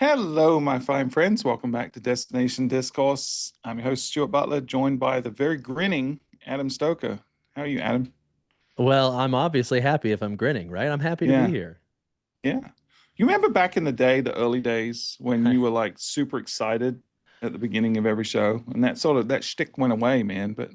Hello, my fine friends. Welcome back to Destination Discourse. I'm your host, Stuart Butler, joined by the very grinning Adam Stoker. How are you, Adam? Well, I'm obviously happy if I'm grinning, right? I'm happy to be Yeah, here. yeah. You remember back in the day, the early days, when you were like super excited at the beginning of every show, and that shtick went away, man. But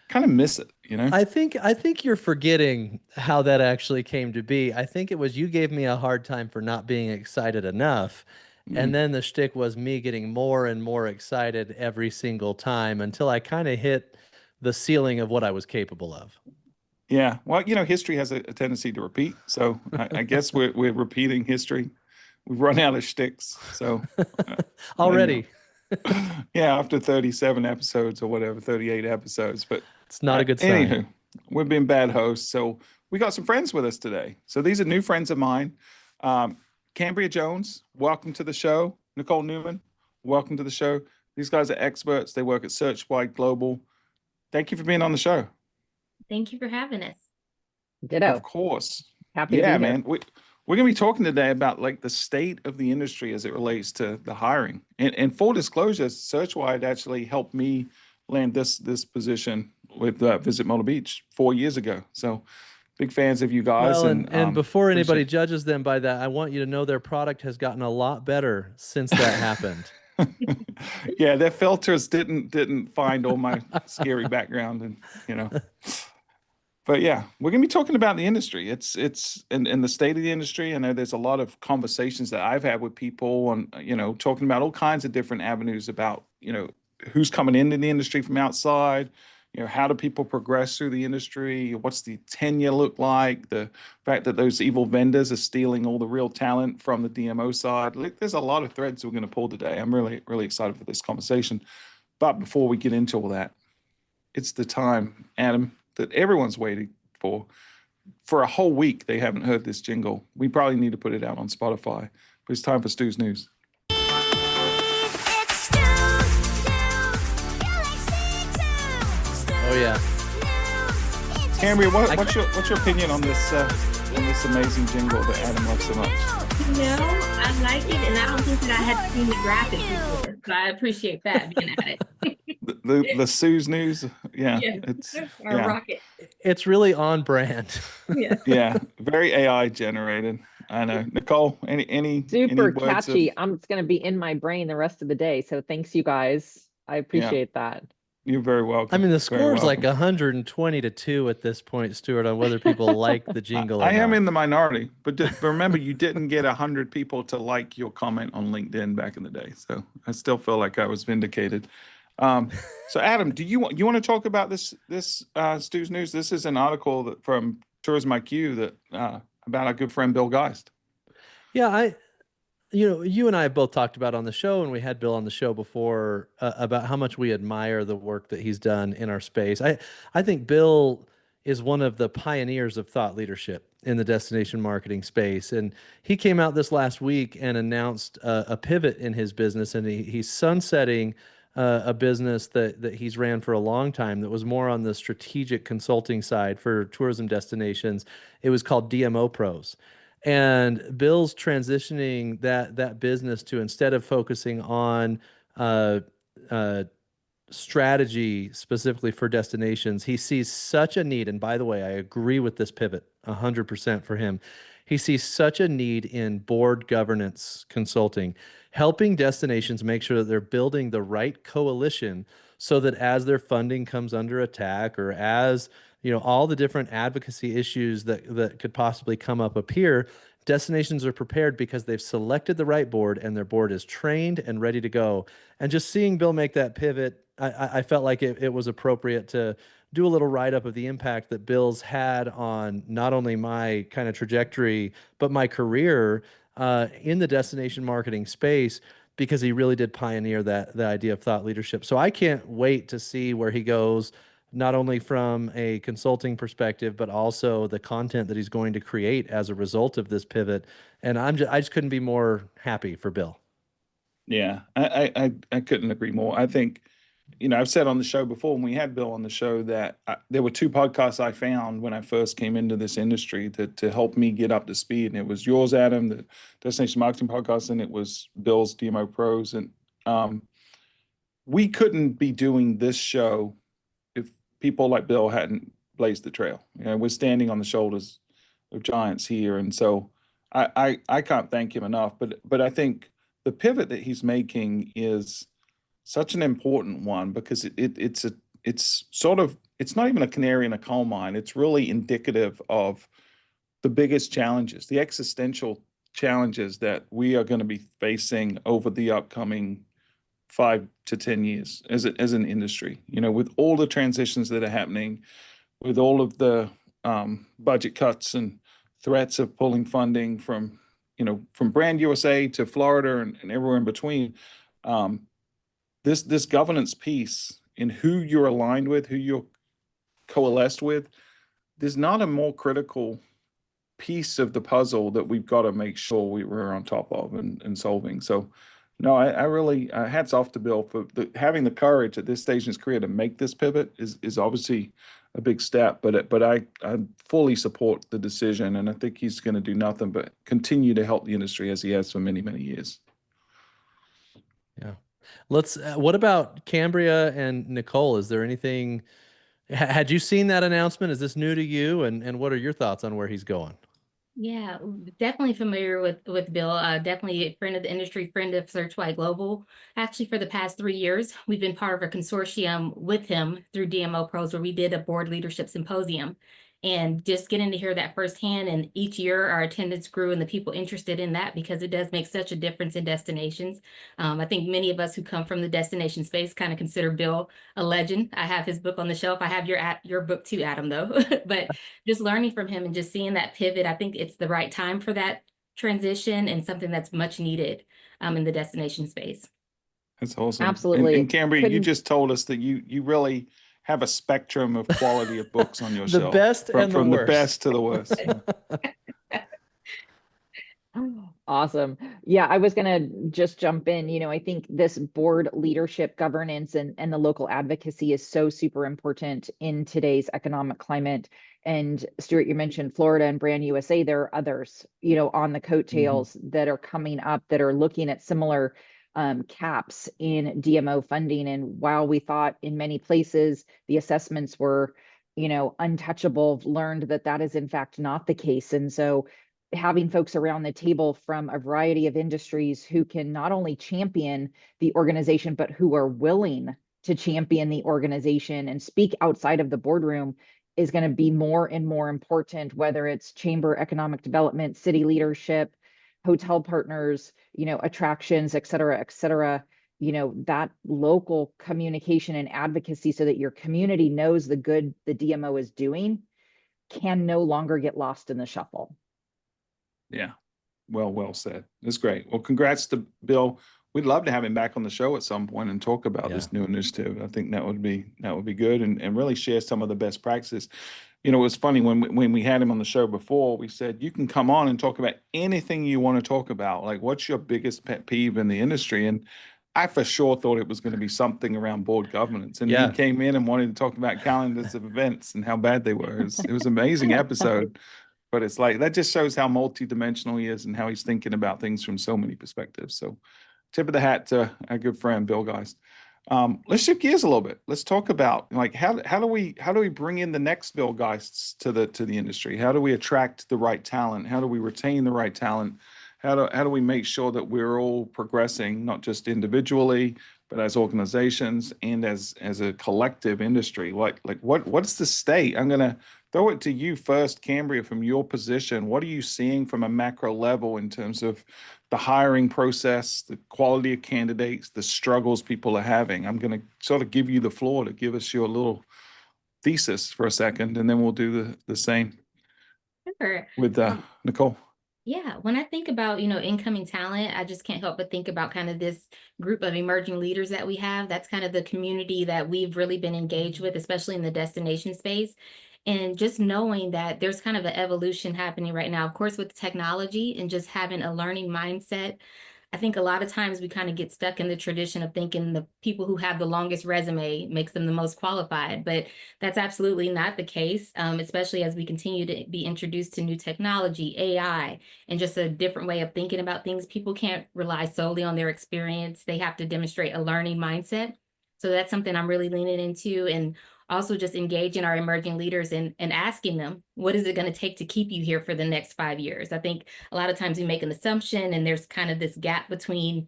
kind of miss it, you know? I think you're forgetting how that actually came to be. I think it was you gave me a hard time for not being excited enough, and Mm. then the shtick was me getting more and more excited every single time until I kind of hit the ceiling of what I was capable of. Yeah. Well, history has a tendency to repeat, so I guess we're repeating history. We've run out of shticks, so uh, you know. Already, Yeah, after 37 episodes or whatever, 38 episodes. But it's not a good sign. anywho, we've been bad hosts. So we got some friends with us today. So these are new friends of mine. Um, Cambria Jones, welcome to the show. Nicole Newman, welcome to the show. These guys are experts. They work at SearchWide Global. Thank you for being on the show. Thank you for having us. Of Ditto. course. Happy to Yeah, be here. man. We're going to be talking today about like the state of the industry as it relates to the hiring. And full disclosure, SearchWide actually helped me land this position with Visit Myrtle Beach 4 years ago. So big fans of you guys Well, and and before appreciate anybody judges them by that, I want you to know their product has gotten a lot better since that happened. it. Yeah, their filters didn't find all my scary background and you know. But yeah, we're going to be talking about the industry. It's in the state of the industry. I know there's a lot of conversations that I've had with people on, talking about all kinds of different avenues about, who's coming into the industry from outside, how do people progress through the industry? What's the tenure look like? The fact that those evil vendors are stealing all the real talent from the DMO side. Like, there's a lot of threads we're going to pull today. I'm really, really excited for this conversation. But before we get into all that, it's the time, Adam, that everyone's waiting for. For a whole week, they haven't heard this jingle. We probably need to put it out on Spotify. But it's time for Stu's News. Oh yeah. Cambria, what's your opinion on this amazing jingle that Adam loves so much? I like it, and I don't think that I had seen the graphic before, so I appreciate that being at it. The Sue's News, yeah, Yeah, it's or yeah, rocket. It's really on brand. Yeah. yeah, very AI generated. I know. Nicole, any Super words of catchy. It's going to be in my brain the rest of the day. So thanks, you guys. I yeah? appreciate that. You're very I welcome. mean, the Very score's like welcome. 120 to 2 at this point, Stuart, on whether people like the I, jingle or I am not. in the minority, but remember, you didn't get 100 people to like your comment on LinkedIn back in the day, so I still feel like I was vindicated. Um, so, Adam, do you want to talk about this Stu's News? This is an article from Tourism IQ that about our good friend Bill Geist. Yeah, you and I both talked about on the show, and we had Bill on the show before about how much we admire the work that he's done in our space. I think Bill is one of the pioneers of thought leadership in the destination marketing space, and he came out this last week and announced a pivot in his business, and he's sunsetting a business that he's ran for a long time that was more on the strategic consulting side for tourism destinations. It was called DMO Pros. And Bill's transitioning that business to, instead of focusing on uh, uh, strategy specifically for destinations, he sees such a need. And by the way, I agree with this pivot 100% for him. He sees such a need in board governance consulting, helping destinations make sure that they're building the right coalition so that as their funding comes under attack, or as all the different advocacy issues that could possibly come up here, destinations are prepared because they've selected the right board and their board is trained and ready to go. And just seeing Bill make that pivot, I felt like it was appropriate to do a little write-up of the impact that Bill's had on not only my kind of trajectory, but my career in the destination marketing space, because he really did pioneer the idea of thought leadership. So I can't wait to see where he goes, not only from a consulting perspective, but also the content that he's going to create as a result of this pivot. And I just couldn't be more happy for Bill. Yeah, I couldn't agree more. I think I've said on the show before when we had Bill on the show that there were two podcasts I found when I first came into this industry to help me get up to speed. And it was yours, Adam, the Destination Marketing Podcast, and it was Bill's DMO Pros. And we couldn't be doing this show if people like Bill hadn't blazed the trail. We're standing on the shoulders of giants here. And so I can't thank him enough. But I think the pivot that he's making is such an important one because it's not even a canary in a coal mine. It's really indicative of the biggest challenges, the existential challenges that we are going to be facing over the upcoming 5 to 10 years as an industry. With all the transitions that are happening, with all of the budget cuts and threats of pulling funding from Brand USA to Florida and everywhere in between. This governance piece in who you're aligned with, who you're coalesced with, there's not a more critical piece of the puzzle that we've got to make sure we're on top of and solving. So, no, I really hats off to Bill for having the courage at this stage in his career to make this pivot is obviously a big step. But I fully support the decision, and I think he's going to do nothing but continue to help the industry as he has for many, many years. Yeah. What about Cambria and Nicole? Is there anything, had you seen that announcement? Is this new to you? And what are your thoughts on where he's going? Yeah, definitely familiar with Bill. Definitely a friend of the industry, friend of SearchWide Global. Actually, for the past 3 years, we've been part of a consortium with him through DMO Pros, where we did a board leadership symposium. And just getting to hear that firsthand, and each year our attendance grew and the people interested in that because it does make such a difference in destinations. I think many of us who come from the destination space kind of consider Bill a legend. I have his book on the shelf. I have your book too, Adam, though. But just learning from him and just seeing that pivot, I think it's the right time for that transition and something that's much needed in the destination space. That's awesome. Absolutely. And Cambria, you just told us that you really have a spectrum of quality of books on your The shelf. best and the from worst. the best to the worst. Awesome. Yeah, I was going to just jump in. I think this board leadership governance and the local advocacy is so super important in today's economic climate. And Stuart, you mentioned Florida and Brand USA. There are others, on the coattails that are coming up that are looking at similar caps in DMO funding. And while we thought in many places the assessments were, untouchable, learned that is in fact not the case. And so having folks around the table from a variety of industries who can not only champion the organization, but who are willing to champion the organization and speak outside of the boardroom is going to be more and more important, whether it's chamber economic development, city leadership, hotel partners, attractions, et cetera, that local communication and advocacy so that your community knows the good the DMO is doing can no longer get lost in the shuffle. Yeah. Well said. That's great. Well, congrats to Bill. We'd love to have him back on the show at some point and talk about this new initiative. I think that would be good and really share some of the best practices. It was funny when we had him on the show before, we said, you can come on and talk about anything you want to talk about. Like, what's your biggest pet peeve in the industry? And I for sure thought it was going to be something around board governance. And he came in and wanted to talk about calendars of events and how bad they were. It was an amazing episode. But it's like, that just shows how multidimensional he is and how he's thinking about things from so many perspectives. So tip of the hat to our good friend, Bill Geist. Let's shift gears a little bit. Let's talk about how do we bring in the next Bill Geists to the industry? How do we attract the right talent? How do we retain the right talent? How do we make sure that we're all progressing, not just individually, but as organizations and as a collective industry? What's the state? I'm gonna throw it to you first, Cambria, from your position. What are you seeing from a macro level in terms of the hiring process, the quality of candidates, the struggles people are having? I'm going to sort of give you the floor to give us your little thesis for a second, and then we'll do the same with Nicole. Yeah, when I think about, incoming talent, I just can't help but think about kind of this group of emerging leaders that we have. That's kind of the community that we've really been engaged with, especially in the destination space. And just knowing that there's kind of an evolution happening right now, of course, with technology and just having a learning mindset. I think a lot of times we kind of get stuck in the tradition of thinking the people who have the longest resume makes them the most qualified, but that's absolutely not the case, especially as we continue to be introduced to new technology, AI, and just a different way of thinking about things. People can't rely solely on their experience. They have to demonstrate a learning mindset. So that's something I'm really leaning into, and also just engaging our emerging leaders and asking them, what is it going to take to keep you here for the next 5 years? I think a lot of times we make an assumption and there's kind of this gap between,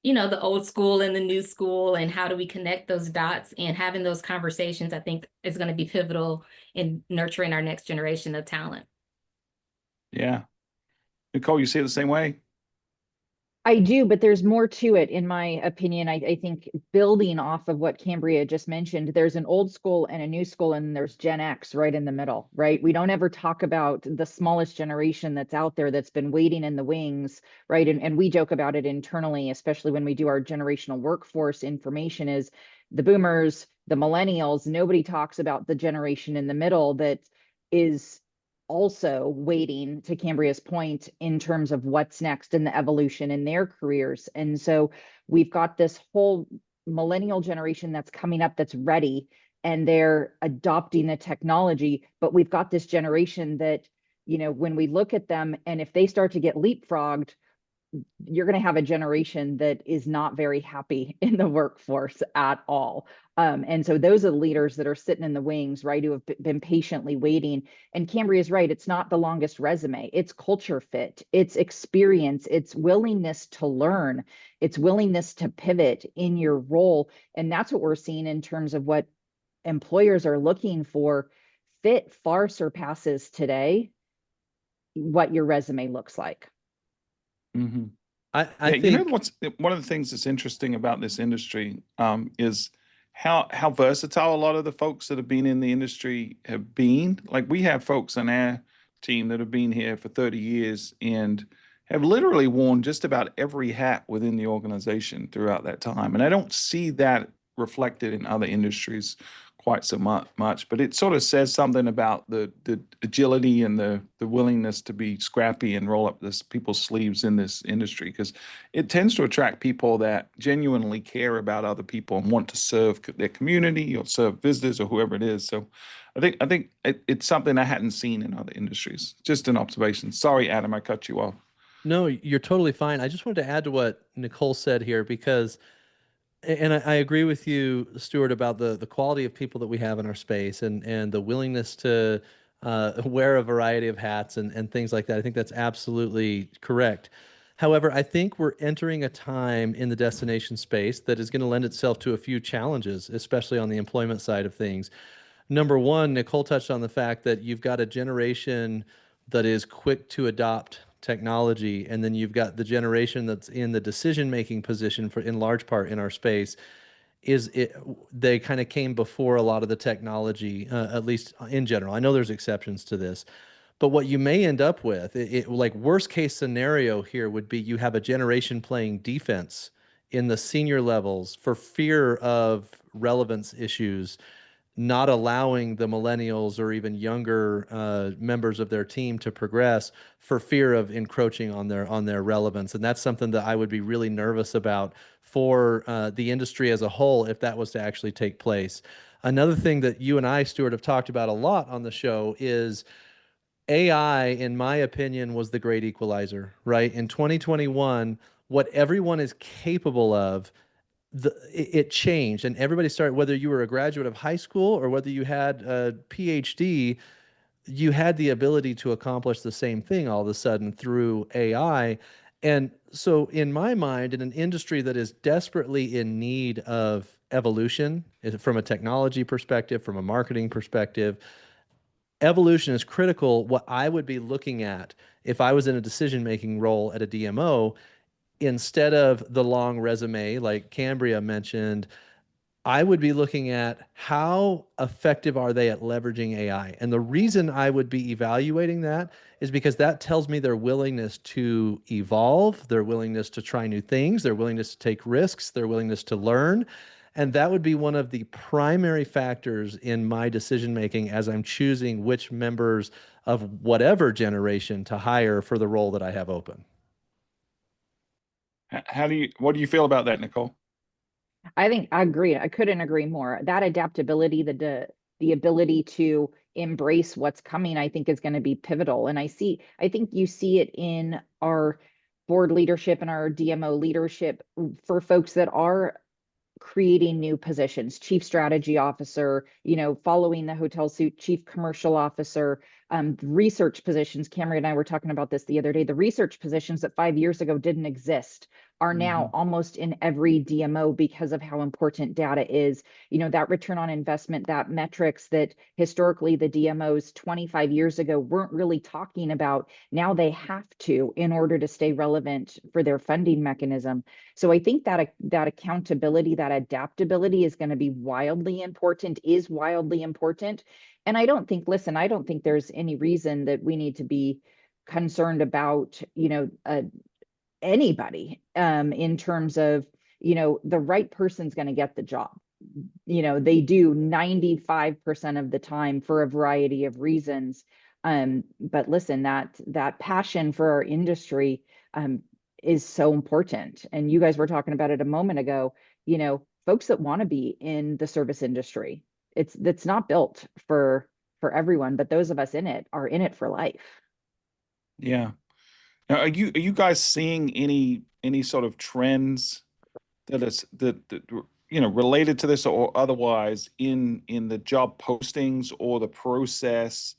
the old school and the new school, and how do we connect those dots, and having those conversations, I think, is going to be pivotal in nurturing our next generation of talent. Yeah. Nicole, you see it the same way? I do, but there's more to it, in my opinion. I think building off of what Cambria just mentioned, there's an old school and a new school, and there's Gen X right in the middle, right? We don't ever talk about the smallest generation that's out there that's been waiting in the wings, right? And we joke about it internally, especially when we do our generational workforce information, is the boomers, the millennials. Nobody talks about the generation in the middle that is also waiting, to Cambria's point, in terms of what's next in the evolution in their careers. And so we've got this whole millennial generation that's coming up that's ready, and they're adopting the technology. But we've got this generation that, when we look at them, and if they start to get leapfrogged, you're going to have a generation that is not very happy in the workforce at all. And so those are the leaders that are sitting in the wings, right, who have been patiently waiting. And Cambria is right. It's not the longest resume. It's culture fit. It's experience. It's willingness to learn. It's willingness to pivot in your role. And that's what we're seeing in terms of what employers are looking for. Fit far surpasses today what your resume looks like. Mm-hmm. I Yeah, think what's one of the things that's interesting about this industry is how versatile a lot of the folks that have been in the industry have been. Like, we have folks on our team that have been here for 30 years and have literally worn just about every hat within the organization throughout that time. And I don't see that reflected in other industries quite so much, but it sort of says something about the agility and the willingness to be scrappy and roll up people's sleeves in this industry, because it tends to attract people that genuinely care about other people and want to serve their community or serve visitors or whoever it is. So I think it's something I hadn't seen in other industries. Just an observation. Sorry, Adam, I cut you off. No, you're totally fine. I just wanted to add to what Nicole said here, because and I agree with you, Stuart, about the quality of people that we have in our space, and the willingness to wear a variety of hats and things like that. I think that's absolutely correct. However, I think we're entering a time in the destination space that is going to lend itself to a few challenges, especially on the employment side of things. Number one, Nicole touched on the fact that you've got a generation that is quick to adopt technology, and then you've got the generation that's in the decision-making position, for in large part in our space, they kind of came before a lot of the technology, at least in general. I know there's exceptions to this, but what you may end up with, like worst case scenario here would be you have a generation playing defense in the senior levels for fear of relevance issues, not allowing the millennials or even younger members of their team to progress for fear of encroaching on their relevance. And that's something that I would be really nervous about for the industry as a whole if that was to actually take place. Another thing that you and I, Stuart, have talked about a lot on the show is AI, in my opinion, was the great equalizer, right? In 2021, what everyone is capable of, it changed, and everybody started, whether you were a graduate of high school or whether you had a PhD, you had the ability to accomplish the same thing all of a sudden through AI. And so in my mind, in an industry that is desperately in need of evolution, from a technology perspective, from a marketing perspective, evolution is critical. What I would be looking at if I was in a decision-making role at a DMO, instead of the long resume like Cambria mentioned, I would be looking at how effective are they at leveraging AI. And the reason I would be evaluating that is because that tells me their willingness to evolve, their willingness to try new things, their willingness to take risks, their willingness to learn. And that would be one of the primary factors in my decision making as I'm choosing which members of whatever generation to hire for the role that I have open. What do you feel about that, Nicole? I think I agree. I couldn't agree more. That adaptability, the ability to embrace what's coming, I think is going to be pivotal. And I think you see it in our board leadership and our DMO leadership for folks that are creating new positions, chief strategy officer, following the hotel suit, chief commercial officer, research positions. Cambria and I were talking about this the other day. The research positions that 5 years ago didn't exist are now almost in every DMO because of how important data is. That return on investment, that metrics that historically the DMOs 25 years ago weren't really talking about. Now they have to in order to stay relevant for their funding mechanism. So I think that accountability, that adaptability is going to be wildly important. And I don't think there's any reason that we need to be concerned about, anybody in terms of, the right person's going to get the job. They do 95% of the time for a variety of reasons. But listen, that passion for our industry is so important. And you guys were talking about it a moment ago, folks that want to be in the service industry. That's not built for everyone, but those of us in it are in it for life. Yeah. Now, are you guys seeing any sort of trends that related to this or otherwise in the job postings or the process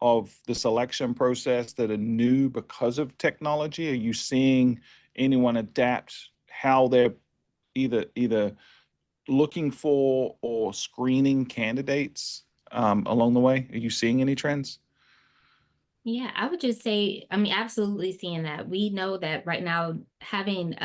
of the selection process that are new because of technology? Are you seeing anyone adapt how they're either looking for or screening candidates along the way? Are you seeing any trends? Yeah, I would just say, I mean, absolutely seeing that. We know that right now having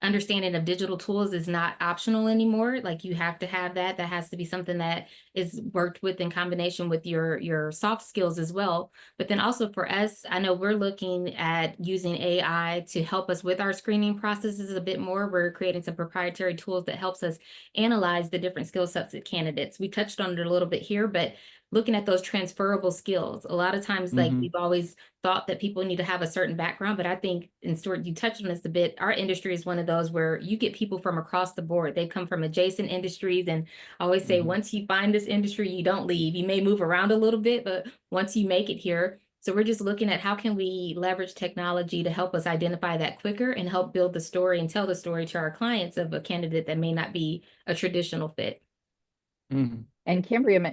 understanding of digital tools is not optional anymore. Like you have to have that. That has to be something that is worked with in combination with your soft skills as well. But then also for us, I know we're looking at using AI to help us with our screening processes a bit more. We're creating some proprietary tools that helps us analyze the different skill sets of candidates. We touched on it a little bit here, but looking at those transferable skills. A lot of times, like we've always thought that people need to have a certain background, but I think, and Stuart, you touched on this a bit, our industry is one of those where you get people from across the board. They come from adjacent industries. And I always say, once you find this industry, you don't leave. You may move around a little bit, but once you make it here. So we're just looking at how can we leverage technology to help us identify that quicker and help build the story and tell the story to our clients of a candidate that may not be a traditional fit. And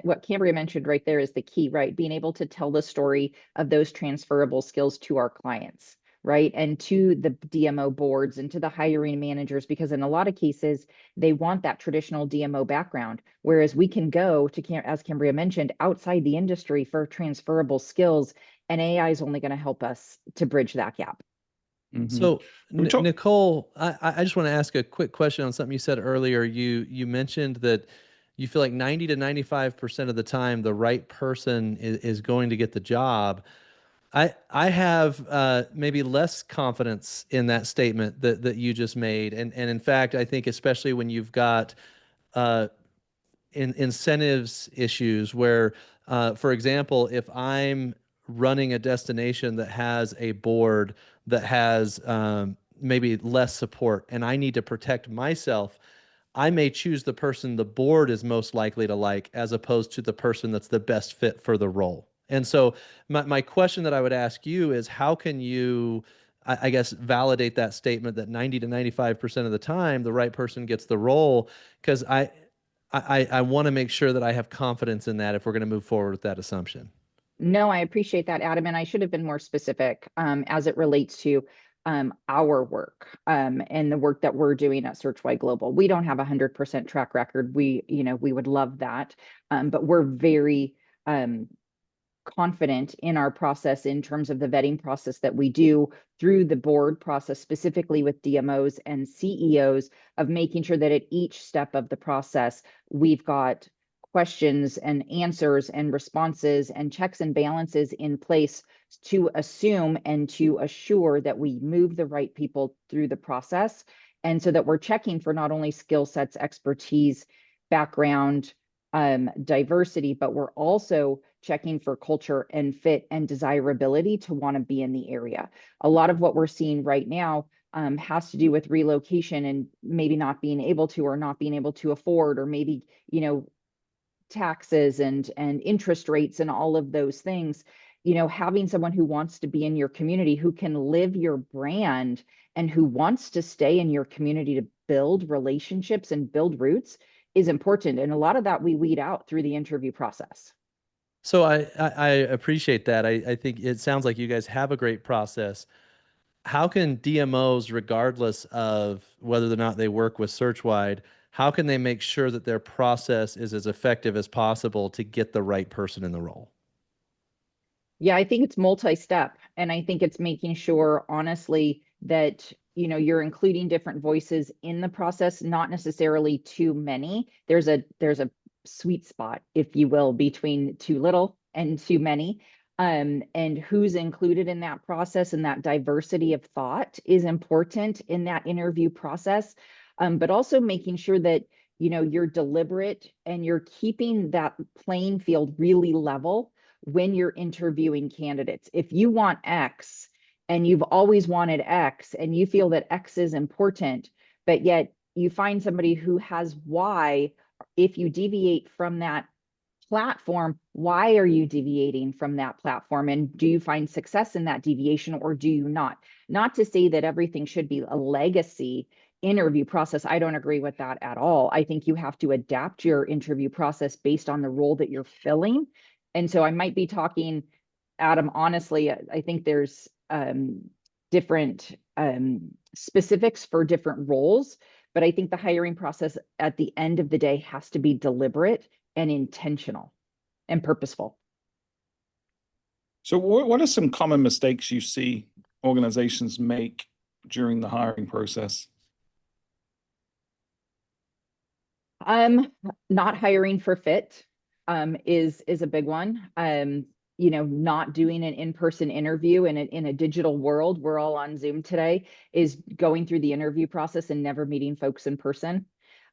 what Cambria mentioned right there is the key, right? Being able to tell the story of those transferable skills to our clients, right? And to the DMO boards and to the hiring managers, because in a lot of cases, they want that traditional DMO background. Whereas we can go to, as Cambria mentioned, outside the industry for transferable skills, and AI is only going to help us to bridge that gap. So Nicole, I just want to ask a quick question on something you said earlier. You mentioned that you feel like 90 to 95% of the time, the right person is going to get the job. I have maybe less confidence in that statement that you just made. And in fact, I think especially when you've got incentives issues where, for example, if I'm running a destination that has a board that has maybe less support and I need to protect myself, I may choose the person the board is most likely to like as opposed to the person that's the best fit for the role. And so my question that I would ask you is how can you, I guess, validate that statement that 90 to 95% of the time the right person gets the role? Because I want to make sure that I have confidence in that if we're going to move forward with that assumption. No, I appreciate that, Adam. And I should have been more specific as it relates to our work and the work that we're doing at SearchWide Global. We don't have 100% track record. We would love that. But we're very confident in our process in terms of the vetting process that we do through the board process, specifically with DMOs and CEOs, of making sure that at each step of the process, we've got questions and answers and responses and checks and balances in place to assume and to assure that we move the right people through the process. And so that we're checking for not only skill sets, expertise, background, diversity, but we're also checking for culture and fit and desirability to want to be in the area. A lot of what we're seeing right now has to do with relocation and maybe not being able to, or not being able to afford, or maybe, you know, taxes and interest rates and all of those things, you know, having someone who wants to be in your community, who can live your brand, and who wants to stay in your community to build relationships and build roots is important. And a lot of that we weed out through the interview process. So I appreciate that. I think it sounds like you guys have a great process. How can DMOs, regardless of whether or not they work with SearchWide, how can they make sure that their process is as effective as possible to get the right person in the role? Yeah, I think it's multi-step, and I think it's making sure, honestly, that, you know, you're including different voices in the process, not necessarily too many. There's a sweet spot, if you will, between too little and too many. And who's included in that process, and that diversity of thought is important in that interview process. But also making sure that, you know, you're deliberate and you're keeping that playing field really level when you're interviewing candidates. If you want X and you've always wanted X, and you feel that X is important, but yet you find somebody who has Y, if you deviate from that platform, why are you deviating from that platform? And do you find success in that deviation, or do you not? Not to say that everything should be a legacy interview process. I don't agree with that at all. I think you have to adapt your interview process based on the role that you're filling. And so I might be talking, Adam, honestly, I think there's different specifics for different roles, but I think the hiring process at the end of the day has to be deliberate and intentional and purposeful. So what are some common mistakes you see organizations make during the hiring process? Not hiring for fit is a big one. You know, not doing an in-person interview in a digital world, we're all on Zoom today, is going through the interview process and never meeting folks in person.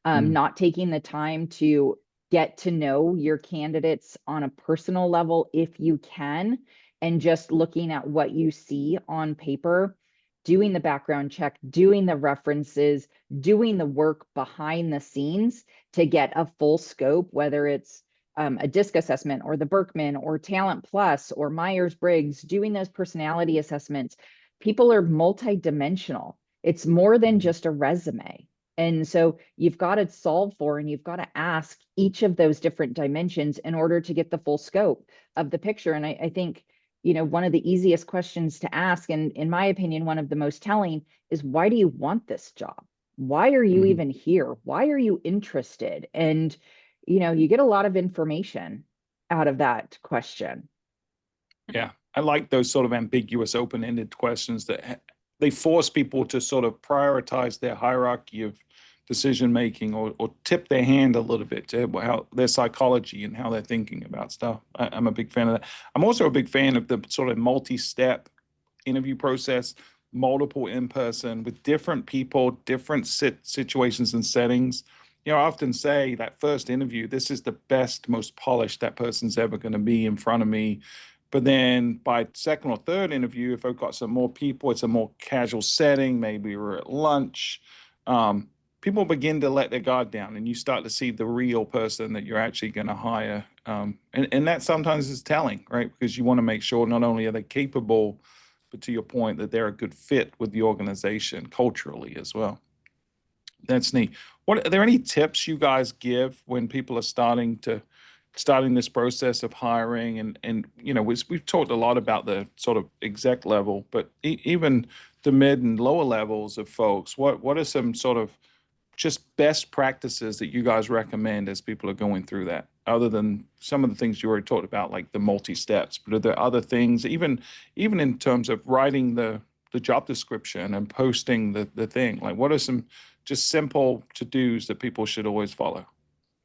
Not taking the time to get to know your candidates on a personal level if you can, and just looking at what you see on paper, doing the background check, doing the references, doing the work behind the scenes to get a full scope, whether it's a DISC assessment or the Berkman or Talent Plus or Myers-Briggs, doing those personality assessments. People are multidimensional. It's more than just a resume. And so you've got to solve for, and you've got to ask each of those different dimensions in order to get the full scope of the picture. And I think, you know, one of the easiest questions to ask, and in my opinion, one of the most telling, is why do you want this job? Why are you even here? Why are you interested? And, you know, you get a lot of information out of that question. Yeah, I like those sort of ambiguous, open-ended questions that they force people to sort of prioritize their hierarchy of decision making, or tip their hand a little bit to how their psychology and how they're thinking about stuff. I'm a big fan of that. I'm also a big fan of the sort of multi-step interview process, multiple in person with different people, different situations and settings. You know, I often say that first interview, this is the best, most polished that person's ever going to be in front of me. But then by second or third interview, if I've got some more people, it's a more casual setting. Maybe we're at lunch. People begin to let their guard down, and you start to see the real person that you're actually going to hire. And that sometimes is telling, right? Because you want to make sure not only are they capable, but to your point, that they're a good fit with the organization culturally as well. That's neat. What are there any tips you guys give when people are starting this process of hiring? And you know, we've talked a lot about the sort of exec level, but even the mid and lower levels of folks, what are some sort of just best practices that you guys recommend as people are going through that, other than some of the things you already talked about, like the multi-steps? But are there other things, even in terms of writing the job description and posting the thing? Like, what are some just simple to-dos that people should always follow?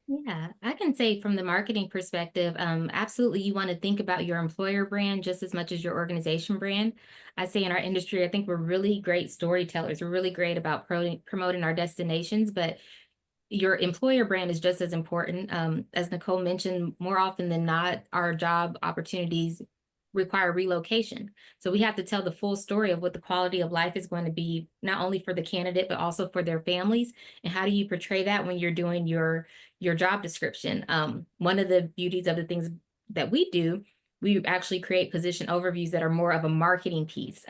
Yeah, I can say from the marketing perspective, absolutely, you want to think about your employer brand just as much as your organization brand. I say in our industry, I think we're really great storytellers. We're really great about promoting our destinations, but your employer brand is just as important. As Nicole mentioned, more often than not, our job opportunities require relocation. So we have to tell the full story of what the quality of life is going to be, not only for the candidate, but also for their families. And how do you portray that when you're doing your job description? One of the beauties of the things that we do, we actually create position overviews that are more of a marketing piece.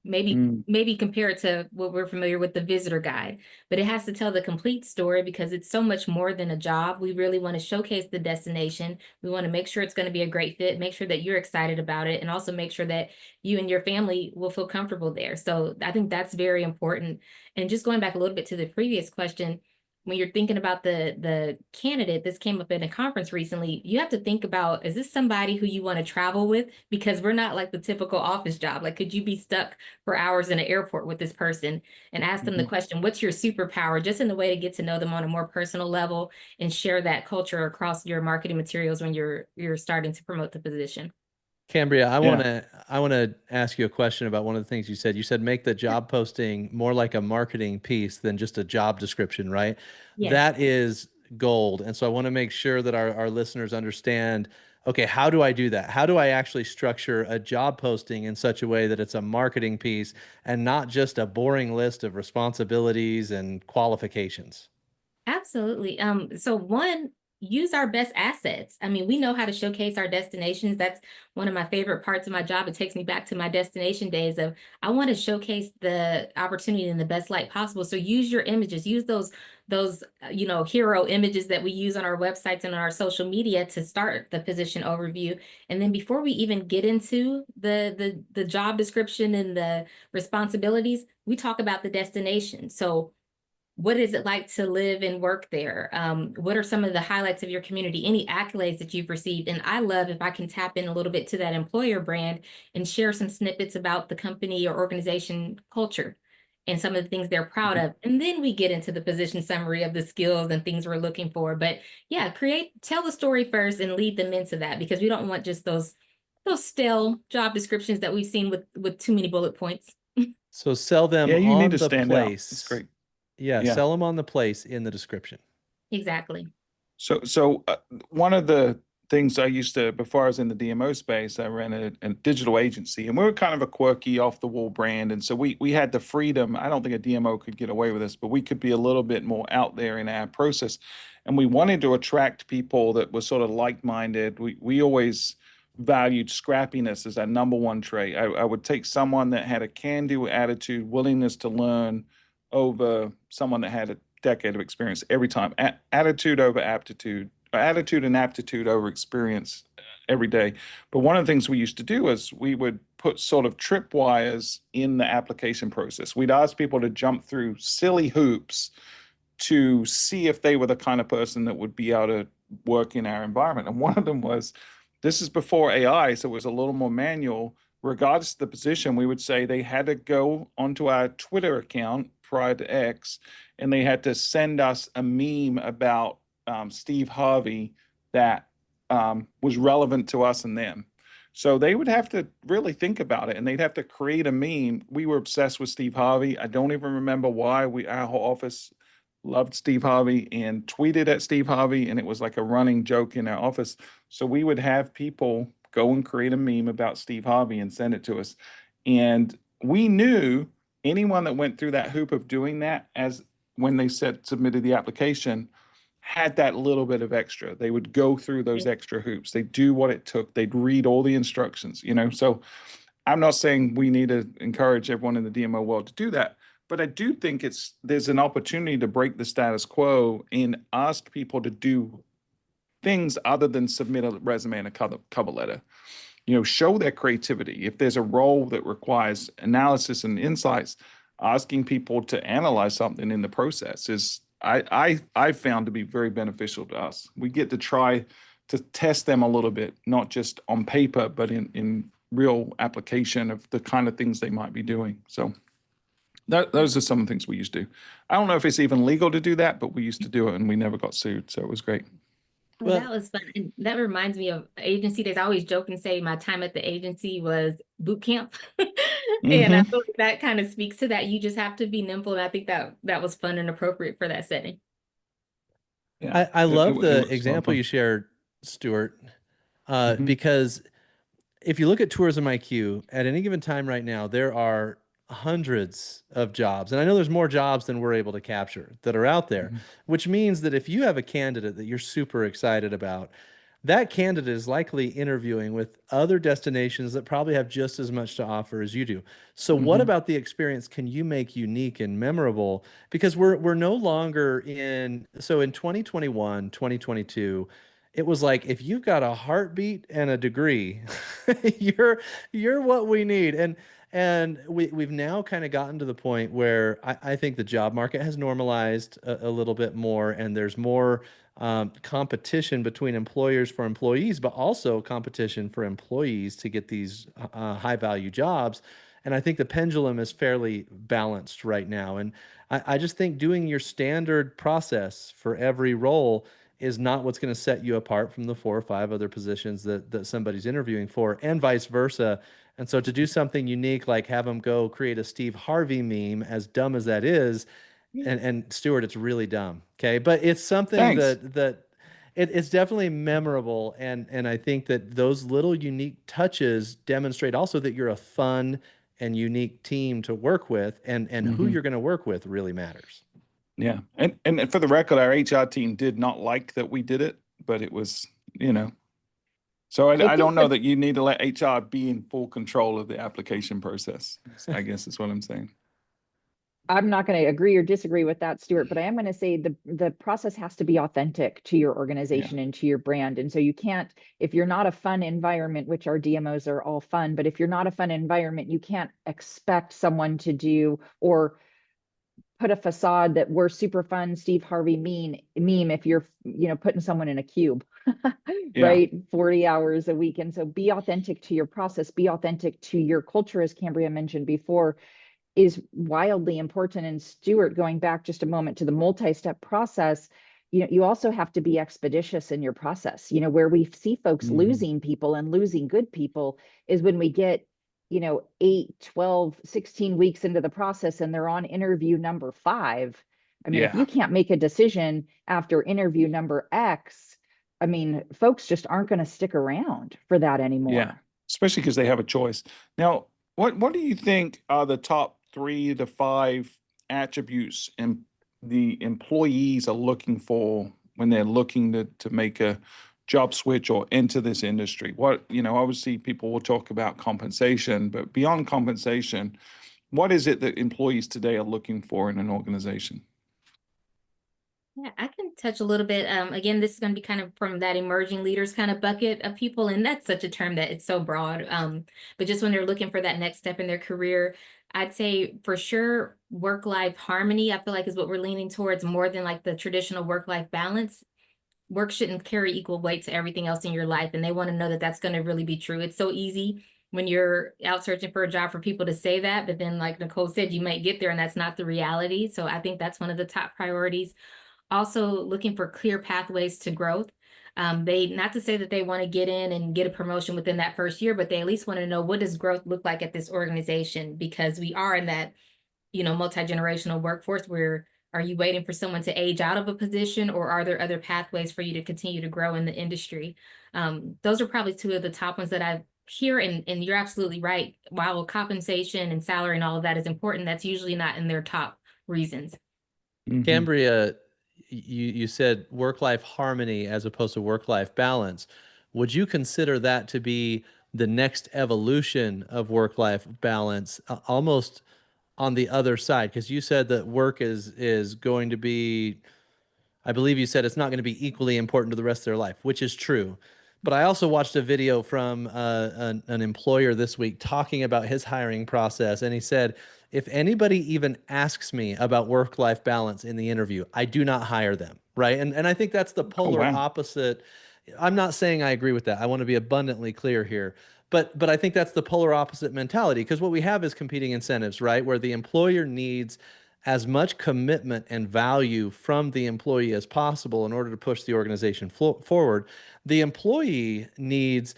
Maybe compared to what we're familiar with, the visitor guide, but it has to tell the complete story because it's so much more than a job. We really want to showcase the destination. We want to make sure it's going to be a great fit, make sure that you're excited about it, and also make sure that you and your family will feel comfortable there. So I think that's very important. And just going back a little bit to the previous question, when you're thinking about the candidate, this came up in a conference recently, you have to think about, is this somebody who you want to travel with? Because we're not like the typical office job. Like, could you be stuck for hours in an airport with this person? And ask them the question, what's your superpower? Just in the way to get to know them on a more personal level and share that culture across your marketing materials when you're starting to promote the position. Cambria, I want to ask you a question about one of the things you said. You said make the job posting more like a marketing piece than just a job description, right? Yes. That is gold. And so I want to make sure that our listeners understand, okay, how do I do that? How do I actually structure a job posting in such a way that it's a marketing piece and not just a boring list of responsibilities and qualifications? Absolutely. So one, use our best assets. I mean, we know how to showcase our destinations. That's one of my favorite parts of my job. It takes me back to my destination days of, I want to showcase the opportunity in the best light possible. So use your images, use those hero images that we use on our websites and on our social media to start the position overview. And then before we even get into the job description and the responsibilities, we talk about the destination. So what is it like to live and work there? What are some of the highlights of your community? Any accolades that you've received? And I love if I can tap in a little bit to that employer brand and share some snippets about the company or organization culture and some of the things they're proud of. And then we get into the position summary of the skills and things we're looking for. But yeah, tell the story first and lead them into that, because we don't want just those stale job descriptions that we've seen with too many bullet points. So sell them Yeah, you on need to the stand out. That's place. great. Yeah, Yeah. sell them on the place in the description. Exactly. So one of the things I used to, before I was in the DMO space, I ran a digital agency, and we were kind of a quirky, off-the-wall brand. And so we had the freedom. I don't think a DMO could get away with this, but we could be a little bit more out there in our process. And we wanted to attract people that were sort of like-minded. We always valued scrappiness as our number one trait. I would take someone that had a can-do attitude, willingness to learn, over someone that had a decade of experience every time. Attitude over aptitude, or attitude and aptitude over experience every day. But one of the things we used to do is we would put sort of tripwires in the application process. We'd ask people to jump through silly hoops to see if they were the kind of person that would be able to work in our environment. And one of them was, this is before AI, so it was a little more manual. Regardless of the position, we would say they had to go onto our Twitter account prior to X, and they had to send us a meme about Steve Harvey that was relevant to us and them. So they would have to really think about it, and they'd have to create a meme. We were obsessed with Steve Harvey. I don't even remember why. Our whole office loved Steve Harvey and tweeted at Steve Harvey, and it was like a running joke in our office. So we would have people go and create a meme about Steve Harvey and send it to us. And we knew anyone that went through that hoop of doing that, as when they submitted the application, had that little bit of extra. They would go through those extra hoops. They'd do what it took. They'd read all the instructions, So I'm not saying we need to encourage everyone in the DMO world to do that, but I do think there's an opportunity to break the status quo and ask people to do things other than submit a resume and a cover letter. Show their creativity. If there's a role that requires analysis and insights, asking people to analyze something in the process is, I found to be very beneficial to us. We get to try to test them a little bit, not just on paper, but in real application of the kind of things they might be doing. So those are some of the things we used to do. I don't know if it's even legal to do that, but we used to do it, and we never got sued. So it was great. Well, that was fun. And that reminds me of agency days. I always joke and say my time at the agency was boot camp. And I feel like that kind of speaks to that. You just have to be nimble. And I think that was fun and appropriate for that setting. Yeah, I love the example you shared, Stuart, because if you look at Tourism IQ, at any given time right now, there are hundreds of jobs. And I know there's more jobs than we're able to capture that are out there, Mhm. which means that if you have a candidate that you're super excited about, that candidate is likely interviewing with other destinations that probably have just as much to offer as you do. So what Mhm. about the experience can you make unique and memorable? Because we're no longer in, so in 2021, 2022, it was like if you've got a heartbeat and a degree, you're what we need. And we've now kind of gotten to the point where I think the job market has normalized a little bit more, and there's more competition between employers for employees, but also competition for employees to get these high value jobs. And I think the pendulum is fairly balanced right now. And I just think doing your standard process for every role is not what's going to set you apart from the 4 or 5 other positions that somebody's interviewing for, and vice versa. And so to do something unique, like have them go create a Steve Harvey meme, as dumb as that is, and Stuart, it's really dumb. Okay. But it's something Thanks. it's definitely memorable. And I think that those little unique touches demonstrate also that you're a fun and unique team to work with, and who Mhm. you're going to work with really matters. Yeah. And for the record, our HR team did not like that we did it, but it was, you know. So I I don't think know the that you need to let HR be in full control of the application process, I guess is what I'm saying. I'm not going to agree or disagree with that, Stuart, but I am going to say the process has to be authentic to your Yeah. organization and to your brand. And so you can't, if you're not a fun environment, which our DMOs are all fun, but if you're not a fun environment, you can't expect someone to do or put a facade that we're super fun, Steve Harvey meme if you're, putting someone in a cube, Yeah. right? 40 hours a week. And so be authentic to your process, be authentic to your culture, as Cambria mentioned before, is wildly important. And Stuart, going back just a moment to the multi-step process, you also have to be expeditious in your process. Where we see folks Mhm. losing people and losing good people is when we get 8, 12, 16 weeks into the process and they're on interview number 5. I mean, if Yeah. you can't make a decision after interview number X, I mean, folks just aren't going to stick around for that Yeah. anymore. Especially because they have a choice. Now, what do you think are the top 3 to 5 attributes the employees are looking for when they're looking to make a job switch or enter this industry? Obviously people will talk about compensation, but beyond compensation, what is it that employees today are looking for in an organization? Yeah, I can touch a little bit. Again, this is going to be kind of from that emerging leaders kind of bucket of people, and that's such a term that it's so broad. But just when they're looking for that next step in their career, I'd say for sure work-life harmony, I feel like is what we're leaning towards more than like the traditional work-life balance. Work shouldn't carry equal weight to everything else in your life, and they want to know that that's going to really be true. It's so easy when you're out searching for a job for people to say that, but then like Nicole said, you might get there and that's not the reality. So I think that's one of the top priorities. Also looking for clear pathways to growth. They, not to say that they want to get in and get a promotion within that first year, but they at least want to know, what does growth look like at this organization? Because we are in that, multi-generational workforce where, are you waiting for someone to age out of a position, or are there other pathways for you to continue to grow in the industry? Those are probably 2 of the top ones that I hear, and you're absolutely right. While compensation and salary and all of that is important, that's usually not in their top reasons. Mhm. Cambria, you said work-life harmony as opposed to work-life balance. Would you consider that to be the next evolution of work-life balance, almost on the other side? Because you said that work is going to be, I believe you said it's not going to be equally important to the rest of their life, which is true. But I also watched a video from an employer this week talking about his hiring process. And he said, if anybody even asks me about work-life balance in the interview, I do not hire them. Right. And I think that's the Oh, polar wow. opposite. I'm not saying I agree with that. I want to be abundantly clear here. But I think that's the polar opposite mentality, because what we have is competing incentives, right? Where the employer needs as much commitment and value from the employee as possible in order to push the organization forward. The employee needs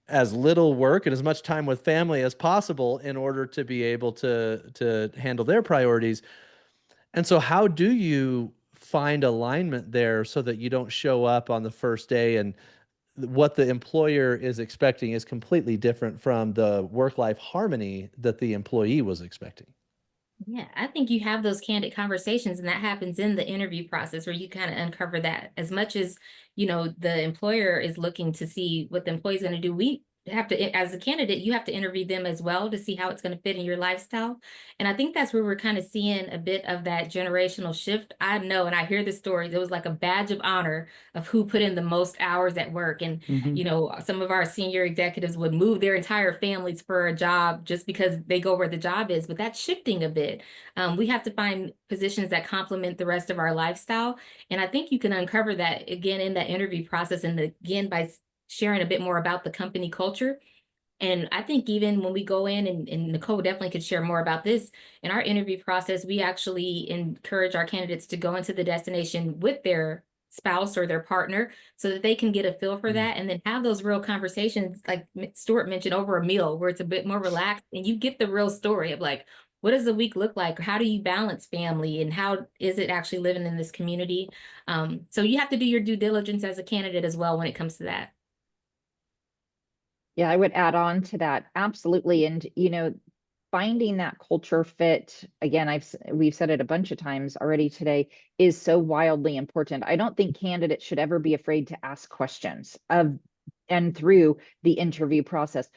as little work and as much time with family as possible in order to be able to handle their priorities. And so how do you find alignment there so that you don't show up on the first day and what the employer is expecting is completely different from the work-life harmony that the employee was expecting. Yeah, I think you have those candid conversations, and that happens in the interview process where you kind of uncover that. As much as, the employer is looking to see what the employee's going to do, we have to, as a candidate, you have to interview them as well to see how it's going to fit in your lifestyle. And I think that's where we're kind of seeing a bit of that generational shift. I know, and I hear the stories, it was like a badge of honor of who put in the most hours at work. And, some of our senior executives would move their entire families for a job just because they go where the job is. But that's shifting a bit. We have to find positions that complement the rest of our lifestyle. And I think you can uncover that again in that interview process, and again by sharing a bit more about the company culture. And I think even when we go in, and Nicole definitely could share more about this, in our interview process, we actually encourage our candidates to go into the destination with their spouse or their partner so that they can get a feel for that, and then have those real conversations, like Stuart mentioned, over a meal where it's a bit more relaxed and you get the real story of like, what does the week look like? How do you balance family, and how is it actually living in this community? So you have to do your due diligence as a candidate as well when it comes to that. Yeah, I would add on to that. Absolutely. And, finding that culture fit, again, we've said it a bunch of times already today, is so wildly important. I don't think candidates should ever be afraid to ask questions and through the interview process.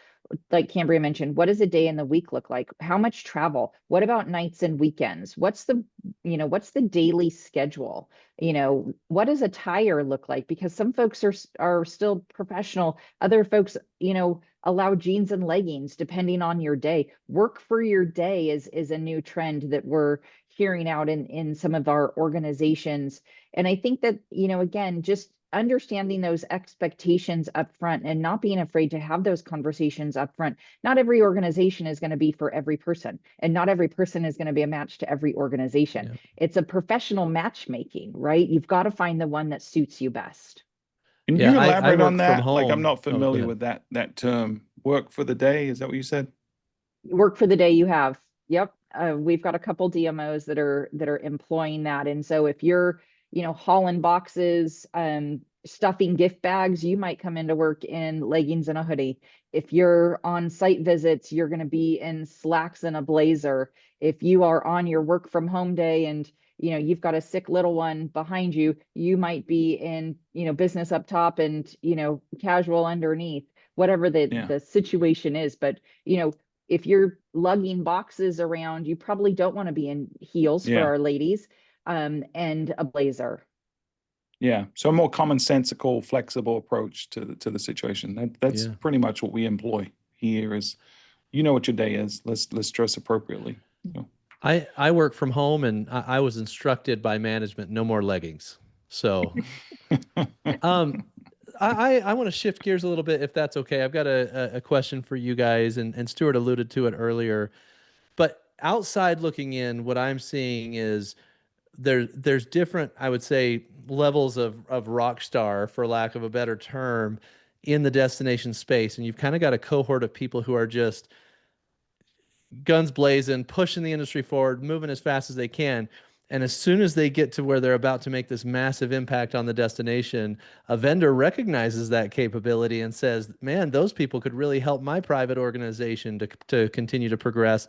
Like Cambria mentioned, what does a day in the week look like? How much travel? What about nights and weekends? What's the daily schedule? What does attire look like? Because some folks are still professional. Other folks, allow jeans and leggings depending on your day. Work for your day is a new trend that we're hearing out in some of our organizations. And I think that, again, just understanding those expectations up front and not being afraid to have those conversations up front. Not every organization is going to be for every person, and not every person is going to be a match to every organization. Yeah. It's a professional matchmaking, right? You've got to find the one that suits you best. Can you elaborate on that? Like, I'm not familiar with that term. Work for the day, is that what you said? Work for the day you have. Yep. We've got a couple DMOs that are employing that. And so if you're hauling boxes, stuffing gift bags, you might come into work in leggings and a hoodie. If you're on site visits, you're going to be in slacks and a blazer. If you are on your work from home day and you've got a sick little one behind you, you might be in business up top and casual underneath, whatever the situation is. But if you're lugging boxes around, you probably don't want to be in heels for our ladies. And a blazer. Yeah, so a more commonsensical, flexible approach to the situation. That's pretty much what we employ here. Is what your day is. Let's dress appropriately. I work from home, and I was instructed by management no more leggings. So, I want to shift gears a little bit, if that's okay. I've got a question for you guys, and Stuart alluded to it earlier. But outside looking in, what I'm seeing is there's different, I would say, levels of rock star, for lack of a better term, in the destination space. And you've kind of got a cohort of people who are just guns blazing, pushing the industry forward, moving as fast as they can. And as soon as they get to where they're about to make this massive impact on the destination, a vendor recognizes that capability and says, man, those people could really help my private organization to continue to progress.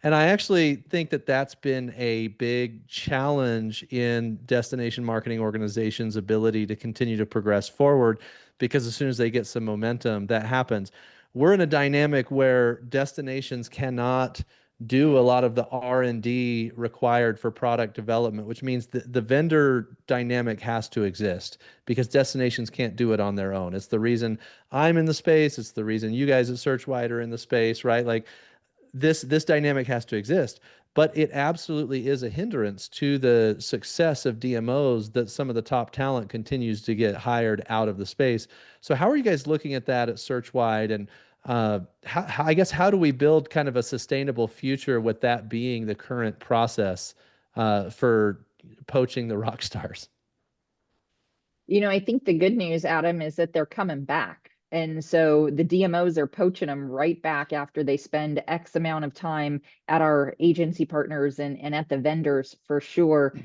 And I actually think that that's been a big challenge in destination marketing organizations' ability to continue to progress forward, because as soon as they get some momentum, that happens. We're in a dynamic where destinations cannot do a lot of the R&D required for product development, which means the vendor dynamic has to exist, because destinations can't do it on their own. It's the reason I'm in the space. It's the reason you guys at SearchWide are in the space, right? Like this dynamic has to exist, but it absolutely is a hindrance to the success of DMOs that some of the top talent continues to get hired out of the space. So how are you guys looking at that at SearchWide, and how do we build kind of a sustainable future with that being the current process for poaching the rock stars? I think the good news, Adam, is that they're coming back. And so the DMOs are poaching them right back after they spend X amount of time at our agency partners and at the vendors, for sure.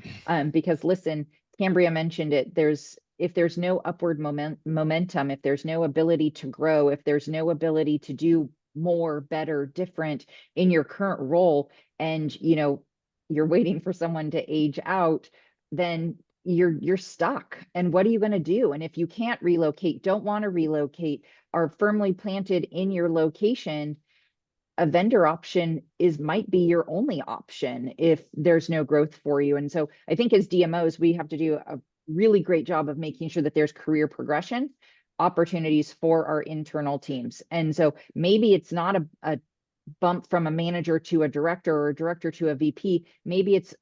Because listen, Cambria mentioned it, there's if there's no upward momentum, if there's no ability to grow, if there's no ability to do more, better, different in your current role, and you're waiting for someone to age out, then you're stuck. And what are you going to do? And if you can't relocate, don't want to relocate, are firmly planted in your location, a vendor option might be your only option if there's no growth for you. And so I think as DMOs, we have to do a really great job of making sure that there's career progression opportunities for our internal teams. And so maybe it's not a bump from a manager to a director or a director to a VP. Maybe it's,